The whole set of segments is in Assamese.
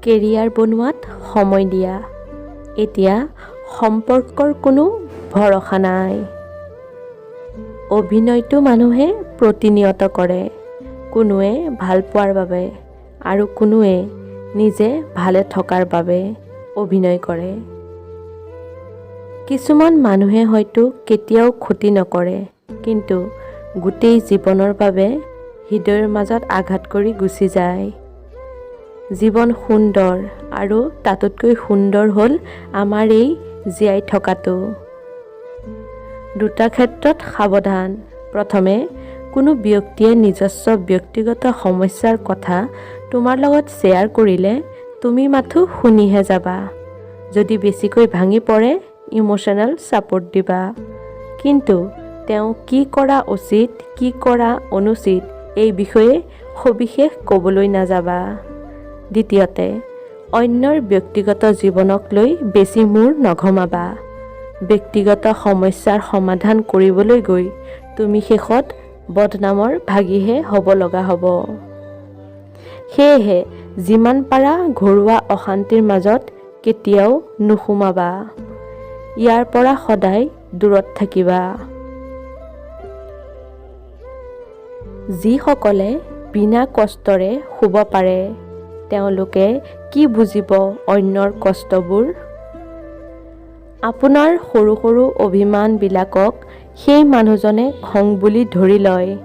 কেৰিয়াৰ বনোৱাত সময় দিয়া। এতিয়া সম্পৰ্কৰ কোনো ভৰসা নাই। অভিনয়টো মানুহে প্ৰতিনিয়ত কৰে, কোনোৱে ভাল পোৱাৰ বাবে আৰু কোনোৱে নিজে ভালে থকাৰ বাবে অভিনয় কৰে। কিছুমান মানুহে হয়তো কেতিয়াও ক্ষতি নকৰে, কিন্তু গোটেই জীৱনৰ বাবে হৃদয়ৰ মাজত আঘাত কৰি গুচি যায়। জীৱন সুন্দৰ আৰু তাতোতকৈ সুন্দৰ হ'ল আমাৰ এই জীয়াই থকাটো। দুটা ক্ষেত্ৰত সাৱধান। প্ৰথমে, কোনো ব্যক্তিয়ে নিজস্ব ব্যক্তিগত সমস্যাৰ কথা তোমাৰ লগত শ্বেয়াৰ কৰিলে তুমি মাথো শুনিহে যাবা। যদি বেছিকৈ ভাঙি পৰে, ইমোশ্যনেল ছাপোৰ্ট দিবা। কিন্তু তেওঁ কি কৰা উচিত, কি কৰা অনুচিত এই বিষয়ে সবিশেষ ক'বলৈ নাযাবা। দ্বিতীয়তে, অন্যৰ ব্যক্তিগত জীৱনক লৈ বেছি মূৰ নঘমাবা। ব্যক্তিগত সমস্যাৰ সমাধান কৰিবলৈ গৈ তুমি শেষত বদনামৰ ভাগিহে হ'ব লগা হ'ব। সেয়েহে যিমান পাৰা ঘৰুৱা অশান্তিৰ মাজত কেতিয়াও নোসোমাবা। ইয়াৰ পৰা সদায় দূৰত থাকিবা। যিসকলে বিনা কষ্টৰে শুব পাৰে, তেওঁলোকে কি বুজিব অন্যৰ কষ্টবোৰ? আপোনাৰ সৰু সৰু অভিমানবিলাকক সেই মানুহজনে খং বুলি ধৰি লয়।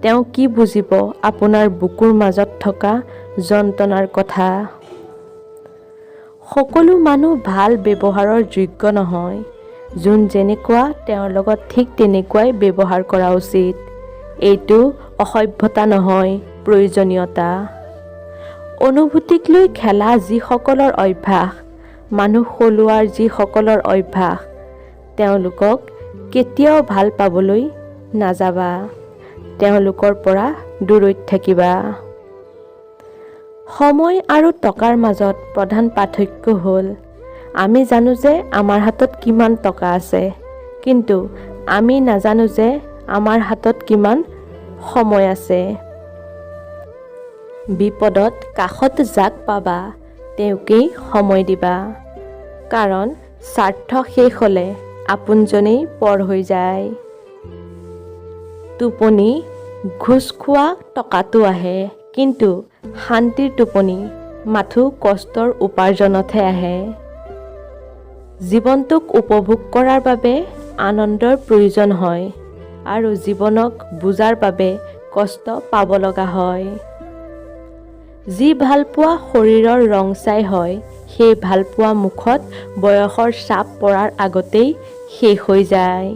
তেওঁ কি বুজিব আপোনাৰ বুকুৰ মাজত থকা যন্ত্ৰণাৰ কথা? সকলো মানুহ ভাল ব্যৱহাৰৰ যোগ্য নহয়। যোন যেনেকুৱা তেওঁৰ লগত ঠিক তেনেকুৱাই ব্যৱহাৰ কৰা উচিত। এইটো অসভ্যতা নহয়, প্ৰয়োজনীয়তা। অনুভূতিক লৈ খেলা যিসকলৰ অভ্যাস, মানুহ সলোৱাৰ যিসকলৰ অভ্যাস, তেওঁলোকক কেতিয়াও ভাল পাবলৈ নাযাবা। তেওঁলোকৰ পৰা দূৰৈত থাকিবা। সময় আৰু টকাৰ মাজত প্ৰধান পাৰ্থক্য হ'ল, আমি জানো যে আমাৰ হাতত কিমান টকা আছে, কিন্তু আমি নাজানো যে আমাৰ হাতত কিমান সময় আছে। বিপদত কাষত যাক পাবা, তেওঁকেই সময় দিবা। কাৰণ স্বাৰ্থ শেষ হ'লে আপোনজনেই পৰ হৈ যায়। টোপনি ঘোচ খোৱা টকাটো আহে, কিন্তু শান্তিৰ টোপনি মাথো কষ্টৰ উপাৰ্জনতহে আহে। জীৱনটোক উপভোগ কৰাৰ বাবে আনন্দৰ প্ৰয়োজন হয়, আৰু জীৱনক বুজাৰ বাবে কষ্ট পাব লগা হয়। যি ভালপোৱা শৰীৰৰ ৰং চাই হয়, সেই ভালপোৱা মুখত বয়সৰ ছাপ পৰাৰ আগতেই শেষ হৈ যায়।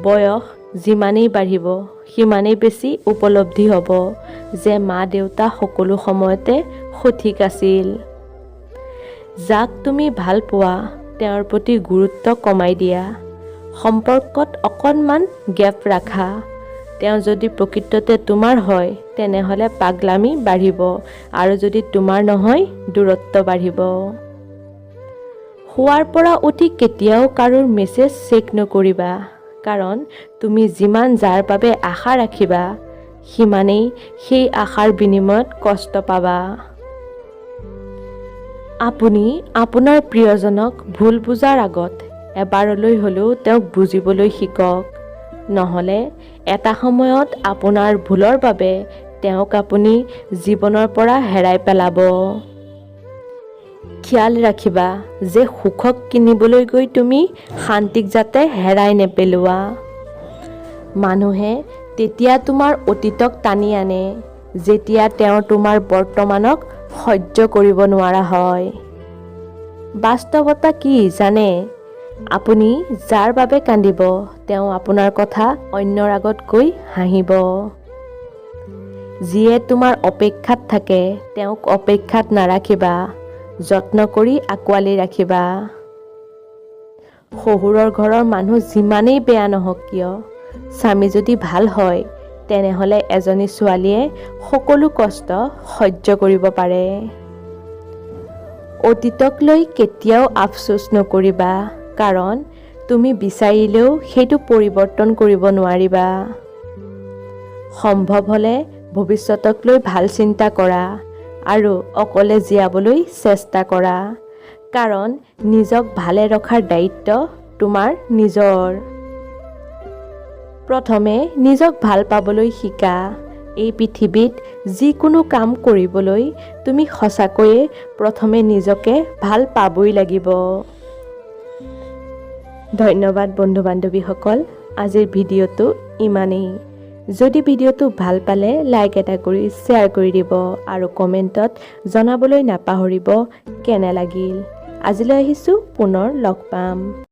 বয়স যিমানেই বাঢ়িব, সিমানেই বেছি উপলব্ধি হ'ব যে মা-দেউতা সকলো সময়তে সঠিক আছিল। যাক তুমি ভাল পোৱা, তেওঁৰ প্ৰতি গুৰুত্ব কমাই দিয়া। সম্পৰ্কত অকণমান গেপ ৰাখা। তেওঁ যদি প্ৰকৃততে তোমাৰ হয়, তেনেহ'লে পাগলামি বাঢ়িব, আৰু যদি তোমাৰ নহয়, দূৰত্ব বাঢ়িব। শুৱাৰ পৰা উঠি কেতিয়াও কাৰোৰ মেছেজ চেক নকৰিবা, কাৰণ তুমি যিমান যাৰ বাবে আশা ৰাখিবা, সিমানেই সেই আশাৰ বিনিময়ত কষ্ট পাবা। আপুনি আপোনাৰ প্ৰিয়জনক ভুল বুজাৰ আগত এবাৰলৈ হ'লেও তেওঁক বুজিবলৈ শিকক। নহ'লে এটা সময়ত আপোনাৰ ভুলৰ বাবে তেওঁক আপুনি জীৱনৰ পৰা হেৰাই পেলাব। খিয়াল ৰাখিবা যে সুখক কিনিবলৈ গৈ তুমি শান্তিক যাতে হেৰাই নেপেলোৱা। মানুহে তেতিয়া তোমাৰ অতীতক টানি আনে, যেতিয়া তেওঁ তোমাৰ বৰ্তমানক সহ্য কৰিব নোৱাৰা হয়। বাস্তৱতা কি জানে? আপুনি যাৰ বাবে কান্দিব, তেওঁ আপোনাৰ কথা অন্যৰ আগত কৈ হাঁহিব। যিয়ে তোমাৰ অপেক্ষাত থাকে, তেওঁক অপেক্ষাত নাৰাখিবা, যত্ন কৰি আঁকোৱালি ৰাখিবা। শহুৰৰ ঘৰৰ মানুহ যিমানেই বেয়া নহওক কিয়, স্বামী যদি ভাল হয়, তেনেহ'লে এজনী ছোৱালীয়ে সকলো কষ্ট সহ্য কৰিব পাৰে। অতীতক লৈ কেতিয়াও আফচোচ নকৰিবা, কাৰণ তুমি বিচাৰিলেও সেইটো পৰিৱৰ্তন কৰিব নোৱাৰিবা। সম্ভৱ হ'লে ভৱিষ্যতক লৈ ভাল চিন্তা কৰা আৰু অকলে জীয়াবলৈ চেষ্টা কৰা, কাৰণ নিজক ভালে ৰখাৰ দায়িত্ব তোমাৰ নিজৰ। প্ৰথমে নিজক ভাল পাবলৈ শিকা। এই পৃথিৱীত যিকোনো কাম কৰিবলৈ তুমি সঁচাকৈয়ে প্ৰথমে নিজকে ভাল পাবই লাগিব। ধন্যবাদ বন্ধু-বান্ধৱীসকল, আজিৰ ভিডিঅ'টো ইমানেই। যদি ভিডিঅ'টো ভাল পালে লাইক এটা কৰি শ্বেয়াৰ কৰি দিব আৰু কমেণ্টত জনাবলৈ নাপাহৰিব কেনে লাগিল। আজিলৈ আহিছোঁ, পুনৰ লগ পাম।